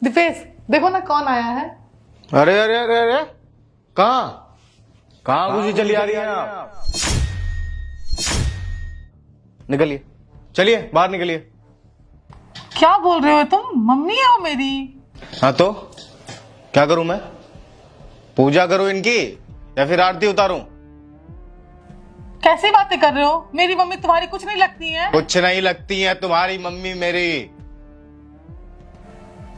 दीपेश, देखो ना कौन आया है। अरे अरे अरे अरे, कहाँ कहाँ घुसी चली आ रही है आप? निकलिए, चलिए बाहर निकलिए। क्या बोल रहे हो तुम? मम्मी है वो मेरी। हाँ तो क्या करूं मैं? पूजा करूं इनकी या फिर आरती उतारूं? कैसी बातें कर रहे हो? मेरी मम्मी तुम्हारी कुछ नहीं लगती है। कुछ नहीं लगती है तुम्हारी मम्मी मेरी।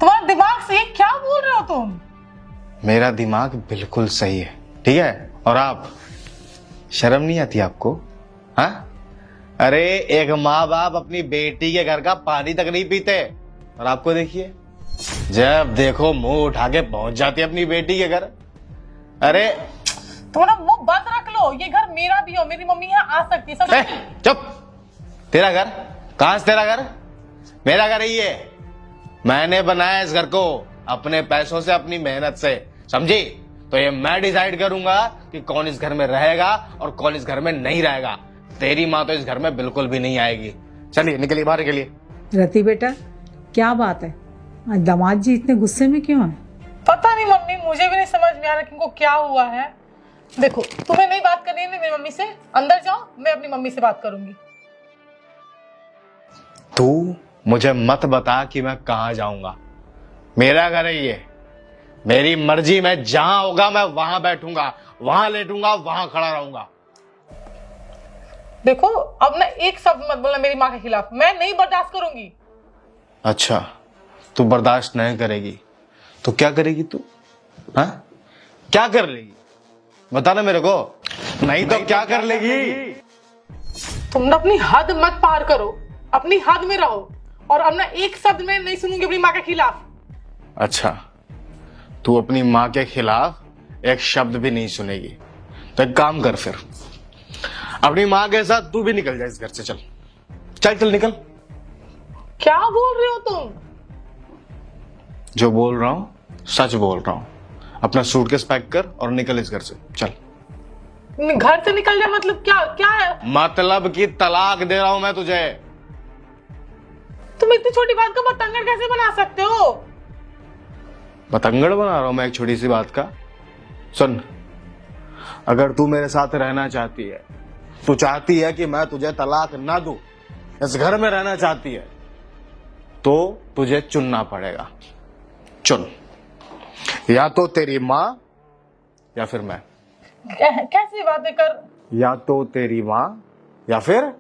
तुम्हारा दिमाग सही है? क्या बोल रहे हो तुम? मेरा दिमाग बिल्कुल सही है, ठीक है? और आप, शर्म नहीं आती आपको? हाँ, अरे एक माँ बाप अपनी बेटी के घर का पानी तक नहीं पीते, और आपको देखिए, जब देखो मुंह उठा के पहुंच जाती है अपनी बेटी के घर। अरे तुम्हारा मुंह बंद रख लो, ये घर मेरा भी हो, मेरी मम्मी यहाँ आ सकती है। सब चुप। तेरा घर? कहां से तेरा घर? मेरा घर ही है। मैंने बनाया इस घर को अपने पैसों से, अपनी मेहनत से, समझी? तो ये मैं डिसाइड करूंगा कि कौन इस घर में रहेगा और कौन इस घर में नहीं रहेगा। तेरी माँ तो इस घर में बिल्कुल भी नहीं आएगी। चलिए निकलिए, बाहर निकलिए। रति बेटा, क्या बात है? आज दामाद जी इतने गुस्से में क्यों हैं? पता नहीं मम्मी, मुझे भी नहीं समझ में आ रहा कि इनको क्या हुआ है। देखो, तुम्हें नहीं बात करनी है मेरी मम्मी से, अंदर जाओ, मैं अपनी मम्मी से बात करूंगी। तू मुझे मत बता कि मैं कहां जाऊंगा। मेरा घर है ये, मेरी मर्जी। मैं जहां होगा मैं वहां बैठूंगा, वहां लेटूंगा, वहां खड़ा रहूंगा। देखो, अब ना एक शब्द मत बोलना मेरी माँ के खिलाफ, मैं नहीं बर्दाश्त करूंगी। अच्छा, तू बर्दाश्त नहीं करेगी तो क्या करेगी तू? हाँ, क्या कर लेगी? बता ना मेरे को। नहीं तो क्या कर लेगी? तुम ना अपनी हद मत पार करो, अपनी हद में रहो। और अब ना एक शब्द में नहीं सुनूंगी अपनी माँ के खिलाफ। अच्छा, तू अपनी माँ के खिलाफ एक शब्द भी नहीं सुनेगी तो एक काम कर, फिर अपनी माँ के साथ तू भी निकल जा इस घर से। चल चल चल, निकल। क्या बोल रहे हो तुम? जो बोल रहा हूं सच बोल रहा हूं। अपना सूटकेस पैक कर और निकल इस घर से, चल। घर से निकल जाए मतलब क्या? क्या है मतलब कि तलाक दे रहा हूं मैं तुझे। तुम इतनी छोटी बात को बतंगड़ कैसे बना सकते हो? बतंगड़ बना रहा हूं मैं एक छोटी सी बात का? सुन, अगर तू मेरे साथ रहना चाहती है, तू चाहती है कि मैं तुझे तलाक ना दूं, इस घर में रहना चाहती है, तो तुझे चुनना पड़ेगा। चुन, या तो तेरी माँ या फिर मैं। कैसी बातें कर? या तो तेरी माँ या फिर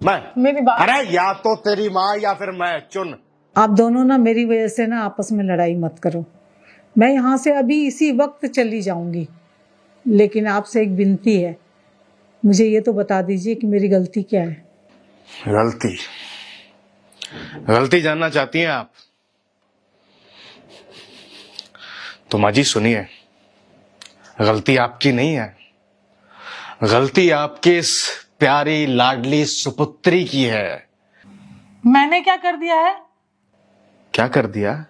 मैं। मेरी बात, अरे या तो तेरी माँ या फिर मैं, चुन। आप दोनों ना मेरी वजह से ना आपस में लड़ाई मत करो। मैं यहाँ से अभी इसी वक्त चली जाऊंगी, लेकिन आपसे एक विनती है, मुझे ये तो बता दीजिए कि मेरी गलती क्या है। गलती? गलती जानना चाहती हैं आप? तो माँ जी सुनिए, गलती आपकी नहीं है, गलती आपकी इस प्यारी लाडली सुपुत्री की है। मैंने क्या कर दिया है? क्या कर दिया?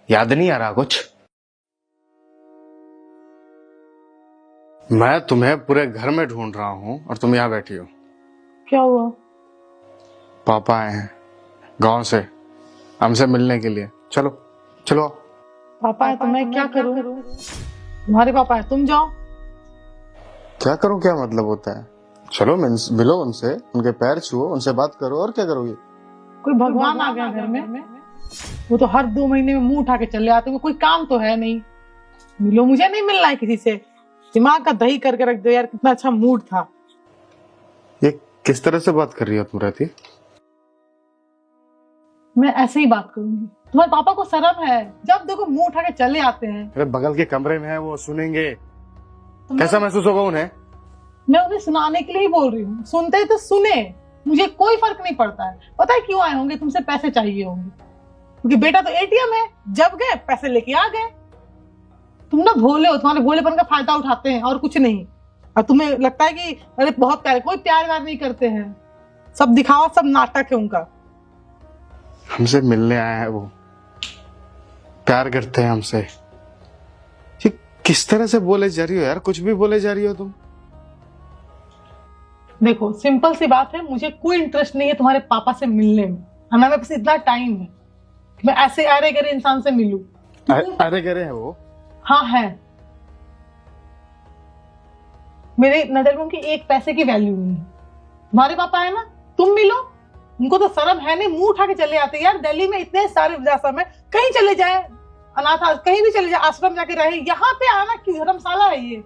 याद नहीं आ रहा कुछ? मैं तुम्हें पूरे घर में ढूंढ रहा हूं और तुम यहां बैठी हो। क्या हुआ? पापा आए हैं गांव से हमसे मिलने के लिए। चलो चलो। पापा है तो मैं क्या करूं? तुम्हारे पापा है, तुम जाओ। क्या करूं? क्या मतलब होता है? चलो मिलो उनसे, उनके पैर छुओ, उनसे बात करो, और क्या करोगे? कोई भगवान आ गया घर में? वो तो हर 2 महीने में मुंह उठा के चले आते हैं, कोई काम तो है नहीं। मिलो, मुझे नहीं मिलना है किसी से। दिमाग का दही करके रख दो यार, कितना अच्छा मूड था। ये किस तरह से बात कर रही हो तुम रहती? मैं ऐसे ही बात करूंगी। तुम्हारे पापा को शर्म है? जब देखो मुंह उठा के चले आते हैं। अरे बगल के कमरे में है, वो सुनेंगे, कैसा महसूस होगा उन्हें? मैं उन्हें सुनाने के लिए ही बोल रही हूँ, सुनते तो सुने, मुझे कोई फर्क नहीं पड़ता है। पता है क्यों आए होंगे? तुमसे पैसे चाहिए होंगे, क्योंकि बेटा तो एटीएम है, जब गए पैसे लेके आ गए। तुम ना भोले हो, तुम्हारे भोलेपन का फायदा उठाते हैं और कुछ नहीं। और तुम्हें लगता है कि अरे बहुत प्यार, कोई प्यार व्यार नहीं करते हैं, सब दिखावा, सब नाटक है उनका। हमसे मिलने आया है वो, प्यार करते हैं हमसे। ये किस तरह से बोले जा रही हो यार? कुछ भी बोले जा रही हो तुम। देखो, सिंपल सी बात है, मुझे कोई इंटरेस्ट नहीं है तुम्हारे पापा से मिलने में, हमारे पास इतना टाइम है। मैं ऐसे अरे गरे इंसान से मिलूं। अरे करे है वो? हाँ है। मेरे नजर में उनकी एक पैसे की वैल्यू नहीं है। तुम्हारे पापा है ना, तुम मिलो, उनको तो शर्म है नहीं, मुंह उठा के चले आते। यार दिल्ली में इतने सारे वृद्धाश्रम है, कहीं चले जाए, अनाथ कहीं भी चले जाए, आश्रम जाके रहे, यहाँ पे आना क्यों? धर्मशाला है ये?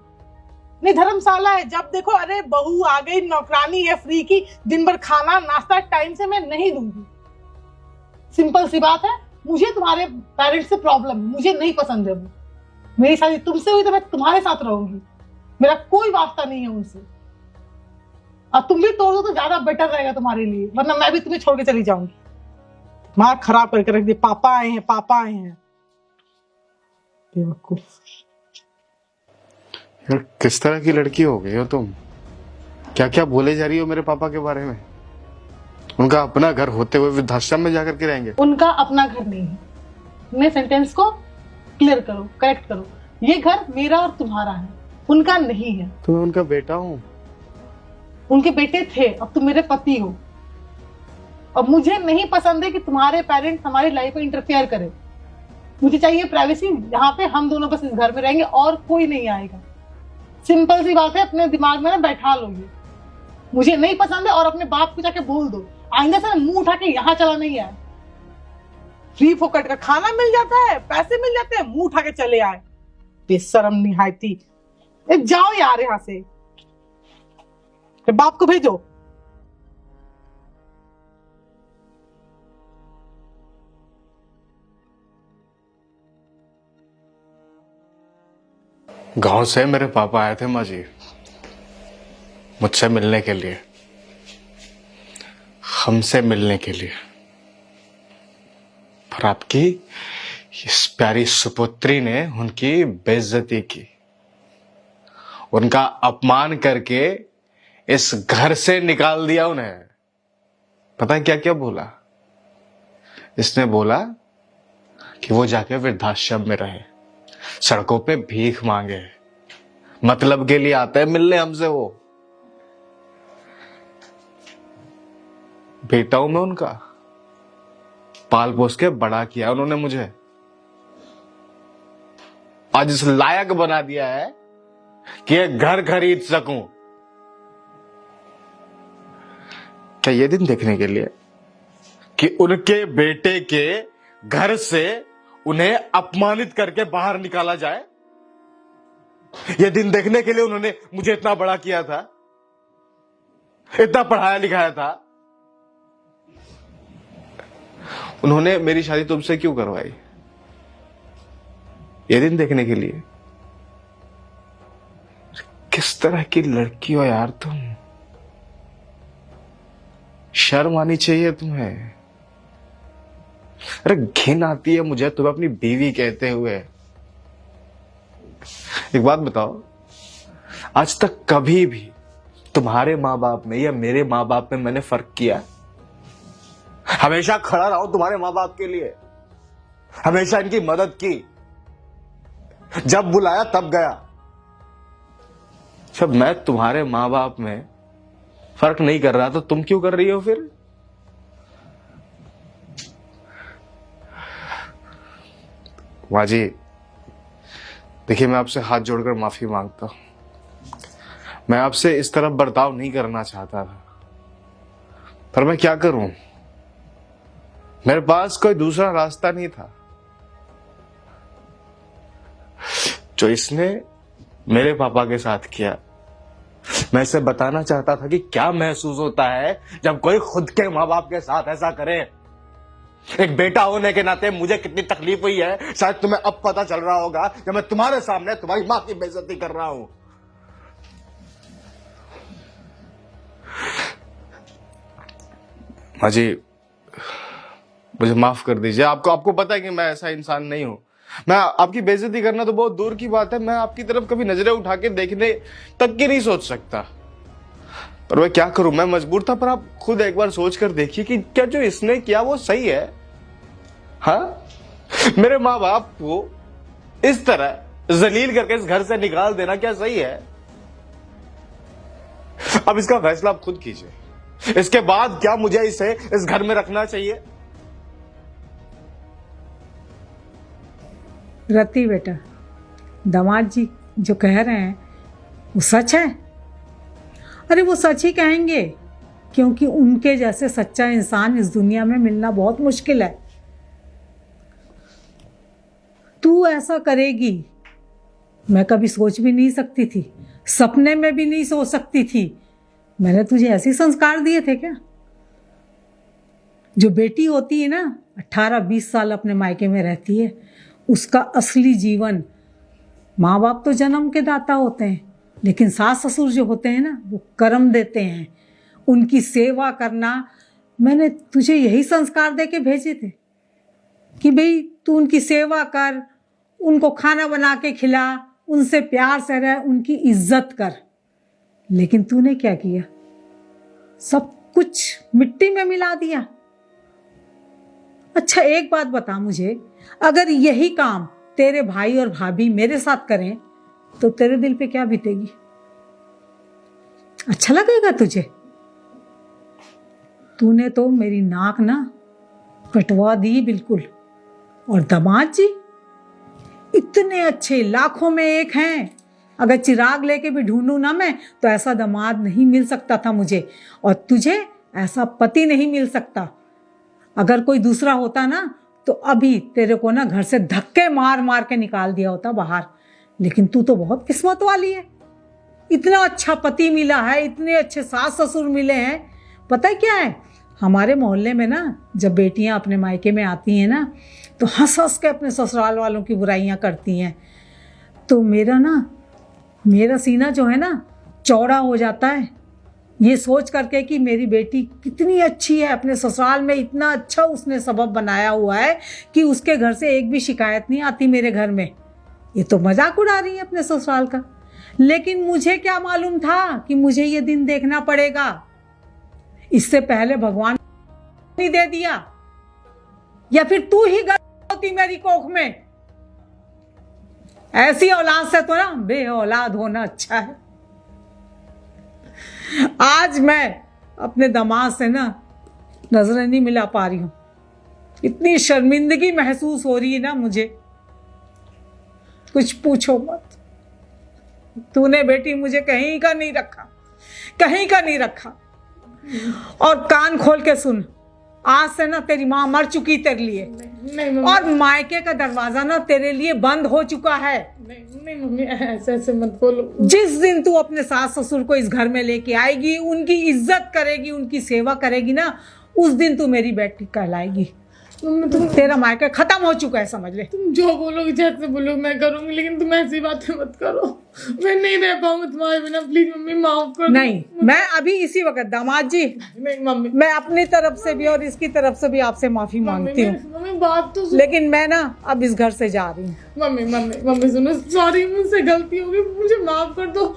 नहीं धर्मशाला है। जब देखो अरे बहू आ गई, नौकरानी है फ्री की, दिन भर खाना नाश्ता टाइम से मैं नहीं दूंगी। सिंपल सी बात है। मुझे तुम्हारे पेरेंट्स से प्रॉब्लम है, मुझे नहीं पसंद है वो। मेरी शादी तुमसे हुई तो मैं तुम्हारे साथ रहूंगी, मेरा कोई वास्ता नहीं है उनसे। और तुम भी तोड़ दो तो ज्यादा बेटर रहेगा तुम्हारे लिए, वरना मैं भी तुम्हें छोड़ के चली जाऊंगी। दिमाग खराब करके रख दी। पापा आए हैं, पापा आए हैं, बेवकूफ। यार किस तरह की लड़की हो गई हो तुम? क्या क्या बोले जा रही हो मेरे पापा के बारे में? उनका अपना घर होते हुए वृद्धाश्रम में जाकर के रहेंगे? उनका अपना घर नहीं है। अपने सेंटेंस को क्लियर करो, करेक्ट करो। ये घर मेरा और तुम्हारा है, उनका नहीं है। तो मैं उनका बेटा हूँ। उनके बेटे थे, अब तुम मेरे पति हो। अब मुझे नहीं पसंद है कि तुम्हारे पेरेंट्स हमारी लाइफ में इंटरफेयर करे। मुझे चाहिए प्राइवेसी, यहाँ पे हम दोनों बस इस घर में रहेंगे और कोई नहीं आएगा। सिंपल सी बात है, अपने दिमाग में ना बैठा लो ये। मुझे नहीं पसंद है और अपने बाप को जाके बोल दो, आइंदा से मुंह उठा के यहाँ चला नहीं आए। फ्री फोकट का खाना मिल जाता है, पैसे मिल जाते हैं, मुंह उठा के चले आए। बेशरम निहायती। जाओ यार यहाँ से, बाप को भेजो। गांव से मेरे पापा आए थे माँ जी, मुझसे मिलने के लिए, हमसे मिलने के लिए। पर आपकी इस प्यारी सुपुत्री ने उनकी बेइज्जती की, उनका अपमान करके इस घर से निकाल दिया उन्हें। पता है क्या क्या बोला? इसने बोला कि वो जाके वृद्धाश्रम में रहे, सड़कों पे भीख मांगे, मतलब के लिए आते हैं मिलने हमसे वो। बेटा हूं मैं उनका, पाल पोस के बड़ा किया उन्होंने मुझे, आज इस लायक बना दिया है कि एक घर खरीद सकूं। क्या ये दिन देखने के लिए कि उनके बेटे के घर से उन्हें अपमानित करके बाहर निकाला जाए? ये दिन देखने के लिए उन्होंने मुझे इतना बड़ा किया था, इतना पढ़ाया लिखाया था। उन्होंने मेरी शादी तुमसे क्यों करवाई? ये दिन देखने के लिए? किस तरह की लड़की हो यार तुम? शर्म आनी चाहिए तुम्हें। अरे घिन आती है मुझे तुम्हें अपनी बीवी कहते हुए। एक बात बताओ, आज तक कभी भी तुम्हारे माँ बाप में या मेरे माँ बाप में मैंने फर्क किया? हमेशा खड़ा रहा हूं तुम्हारे माँ बाप के लिए, हमेशा इनकी मदद की, जब बुलाया तब गया। जब मैं तुम्हारे माँ बाप में फर्क नहीं कर रहा तो तुम क्यों कर रही हो फिर? माँ जी देखिए, मैं आपसे हाथ जोड़कर माफी मांगता हूं। मैं आपसे इस तरह बर्ताव नहीं करना चाहता था, पर मैं क्या करूं, मेरे पास कोई दूसरा रास्ता नहीं था। जो इसने मेरे पापा के साथ किया, मैं इसे बताना चाहता था कि क्या महसूस होता है जब कोई खुद के माँ बाप के साथ ऐसा करे। एक बेटा होने के नाते मुझे कितनी तकलीफ हुई है शायद तुम्हें अब पता चल रहा होगा, जब मैं तुम्हारे सामने तुम्हारी मां की बेइज्जती कर रहा हूं। माँ जी मुझे माफ कर दीजिए। आपको पता है कि मैं ऐसा इंसान नहीं हूं। मैं आपकी बेइज्जती करना तो बहुत दूर की बात है, मैं आपकी तरफ कभी नजरें उठा के देखने तक की नहीं सोच सकता। पर मैं क्या करूं, मैं मजबूर था। पर आप खुद एक बार सोच कर देखिए कि क्या जो इसने किया वो सही है? हाँ, मेरे माँ बाप को इस तरह जलील करके इस घर से निकाल देना क्या सही है? अब इसका फैसला आप खुद कीजिए। इसके बाद क्या मुझे इसे इस घर में रखना चाहिए? रति बेटा, दामाद जी जो कह रहे हैं वो सच है। अरे वो सच ही कहेंगे, क्योंकि उनके जैसे सच्चा इंसान इस दुनिया में मिलना बहुत मुश्किल है। तू ऐसा करेगी मैं कभी सोच भी नहीं सकती थी, सपने में भी नहीं सोच सकती थी। मैंने तुझे ऐसे संस्कार दिए थे क्या? जो बेटी होती है ना 18-20 साल अपने मायके में रहती है, उसका असली जीवन, माँ बाप तो जन्म के दाता होते हैं, लेकिन सास ससुर जो होते हैं ना वो कर्म देते हैं, उनकी सेवा करना। मैंने तुझे यही संस्कार दे के भेजे थे कि भाई तू उनकी सेवा कर, उनको खाना बना के खिला, उनसे प्यार से रह, उनकी इज्जत कर। लेकिन तूने क्या किया? सब कुछ मिट्टी में मिला दिया। अच्छा एक बात बता मुझे, अगर यही काम तेरे भाई और भाभी मेरे साथ करें तो तेरे दिल पे क्या बीतेगी? अच्छा लगेगा तुझे? तूने तो मेरी नाक ना कटवा दी बिल्कुल। और दामाद जी इतने अच्छे, लाखों में एक हैं। अगर चिराग लेके भी ढूंढूं ना मैं तो ऐसा दामाद नहीं मिल सकता था मुझे, और तुझे ऐसा पति नहीं मिल सकता। अगर कोई दूसरा होता ना तो अभी तेरे को ना घर से धक्के मार मार के निकाल दिया होता बाहर। लेकिन तू तो बहुत किस्मत वाली है, इतना अच्छा पति मिला है, इतने अच्छे सास ससुर मिले हैं। पता है क्या है, हमारे मोहल्ले में ना जब बेटियां अपने मायके में आती हैं ना तो हंस हंस के अपने ससुराल वालों की बुराइयां करती हैं। तो मेरा सीना जो है ना चौड़ा हो जाता है, ये सोच करके कि मेरी बेटी कितनी अच्छी है, अपने ससुराल में इतना अच्छा उसने सबब बनाया हुआ है कि उसके घर से एक भी शिकायत नहीं आती मेरे घर में। ये तो मजाक उड़ा रही है अपने ससुराल का। लेकिन मुझे क्या मालूम था कि मुझे ये दिन देखना पड़ेगा। इससे पहले भगवान नहीं दे दिया, या फिर तू ही गलत होती मेरी कोख में। ऐसी औलाद से तो ना बे औलाद होना अच्छा है। आज मैं अपने दामाद से ना नजरें नहीं मिला पा रही हूं, इतनी शर्मिंदगी महसूस हो रही है ना मुझे, कुछ पूछो मत। तूने बेटी मुझे कहीं का नहीं रखा, कहीं का नहीं रखा। और कान खोल के सुन, आज से ना तेरी माँ मर चुकी तेरे लिए। नहीं मम्मी, और मायके का दरवाजा ना तेरे लिए बंद हो चुका है। नहीं मम्मी, ऐसे मत बोलो। जिस दिन तू अपने सास ससुर को इस घर में लेके आएगी, उनकी इज्जत करेगी, उनकी सेवा करेगी ना, उस दिन तू मेरी बेटी कहलाएगी। तुम तेरा मायका खत्म हो चुका है, समझ ले। तुम जो बोलोगे, जैसे बोलोगे मैं करूंगी, लेकिन तुम ऐसी बातें मत करो। मैं नहीं रह पाऊंगी तुम्हारे बिना, प्लीज मम्मी माफ कर दो। नहीं, मैं अभी इसी वक्त दामाद जी, नहीं मम्मी, मैं अपनी तरफ से भी और इसकी तरफ से भी आपसे माफी मांगती हूँ। मम्मी बात तो सुनो। लेकिन मैं ना अब इस घर से जा रही हूँ। मम्मी सुनो, सॉरी, मुझसे गलती हो गई, मुझे माफ कर दो।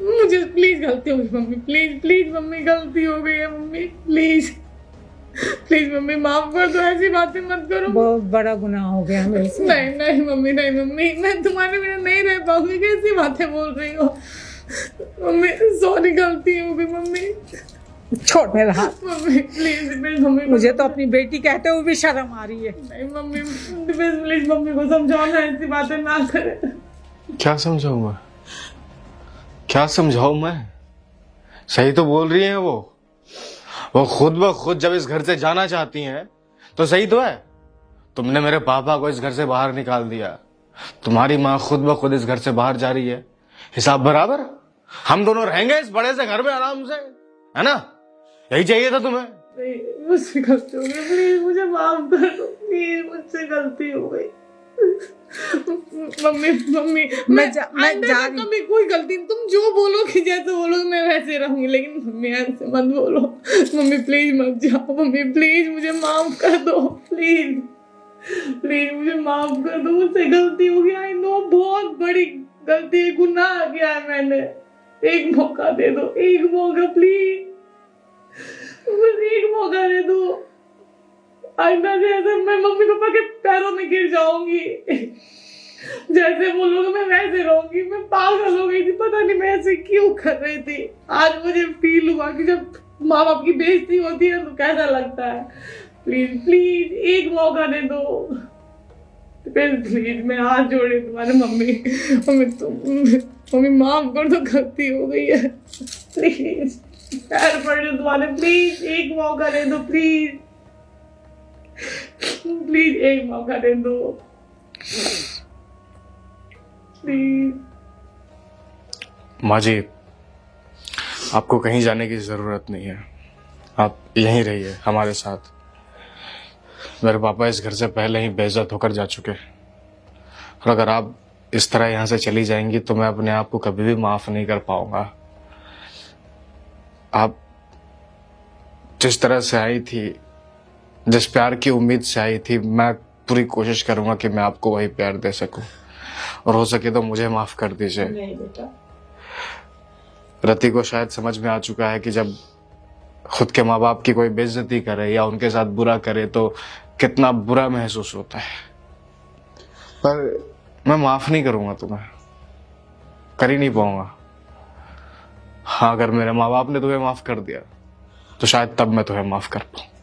मुझे प्लीज गलती हो गई मम्मी, प्लीज मम्मी, गलती हो गई है मम्मी, प्लीज मम्मी माफ कर दो, ऐसी बातें मत करो। बहुत बड़ा गुनाह हो गया मेरे से। नहीं मम्मी, मैं तुम्हारे बिना नहीं रह पाऊंगी। कैसी बातें बोल रही हो मम्मी? सॉरी, गलती हो गई मम्मी। छोड़ मेरा हाथ मम्मी, प्लीज मम्मी। मुझे तो अपनी बेटी कहते हुए भी शर्म आ रही है। नहीं मम्मी, प्लीज मम्मी को समझाओ ना, ऐसी बातें ना करे। क्या समझाऊं मैं? क्या समझाऊं मैं? सही तो बोल रही हैं वो खुद ब खुद जब इस घर से जाना चाहती हैं तो सही तो है। तुमने मेरे पापा को इस घर से बाहर निकाल दिया, तुम्हारी माँ खुद ब खुद इस घर से बाहर जा रही है। हिसाब बराबर, हम दोनों रहेंगे इस बड़े से घर में आराम से, है ना? यही चाहिए था तुम्हें। मुझसे गलती हो गई, प्लीज मुझे माफ कर दो, प्लीज मुझसे गलती हो गई। मम्मी मैं जा रही। कभी कोई गलती, तुम जो बोलोगी, जैसे बोलोगे मैं वैसे रहूंगी, लेकिन मम्मी ऐसे मत बोलो। मम्मी प्लीज मत जाओ, मम्मी प्लीज मुझे माफ कर दो, प्लीज मुझे माफ कर दो, मुझसे गलती हो गई। आई नो, बहुत बड़ी गलती, गुनाह किया है मैंने। एक मौका दे दो, एक मौका प्लीज, मुझे एक मौका दे दो। आइंदा जैसे मैं मम्मी पापा के पैरों में गिर जाऊंगी, जैसे बोलोगे मैं वैसे रहूंगी। मैं पागल हो गई थी, पता नहीं मैं ऐसे क्यों कर रही थी। आज मुझे फील हुआ कि जब माँ बाप की बेइज्जती होती है तो कैसा लगता है। प्लीज एक मौका दे दो, प्लीज मैं हाथ जोड़े तुम्हारे मम्मी, मम्मी माफ कर दो, गलती हो गई है, प्लीज पैर पड़ रहे तुम्हारे, प्लीज एक मौका दे दो, प्लीज प्लीज एक मौका दे दो प्लीज। माँ जी, आपको कहीं जाने की जरूरत नहीं है, आप यहीं रहिए हमारे साथ। मेरे पापा इस घर से पहले ही बेइज्जत होकर जा चुके, और अगर आप इस तरह यहाँ से चली जाएंगी तो मैं अपने आप को कभी भी माफ नहीं कर पाऊंगा। आप जिस तरह से आई थी, जिस प्यार की उम्मीद से आई थी, मैं पूरी कोशिश करूंगा कि मैं आपको वही प्यार दे सकूं, और हो सके तो मुझे माफ कर दीजिए। नहीं बेटा, रति को शायद समझ में आ चुका है कि जब खुद के माँ बाप की कोई बेइज्जती करे या उनके साथ बुरा करे तो कितना बुरा महसूस होता है, पर मैं माफ नहीं करूंगा तुम्हें, कर ही नहीं पाऊंगा। हाँ, अगर मेरे माँ बाप ने तुम्हें माफ कर दिया तो शायद तब मैं तुम्हें माफ कर पाऊं।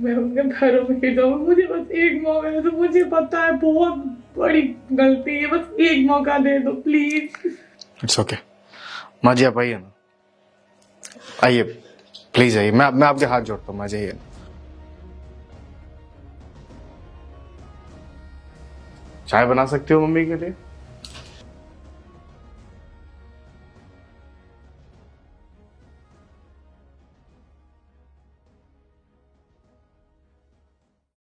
मैं उनके पैरों में गिर जाऊं, मुझे बस एक मौका दे दो, मुझे पता है बहुत बड़ी गलती है, बस एक मौका दे दो प्लीज। It's okay. माँ जी आप आइए ना, आइए प्लीज आइए, मैं आपके हाथ जोड़ता हूँ, माँ जी आइए। चाय बना सकती हो मम्मी के लिए?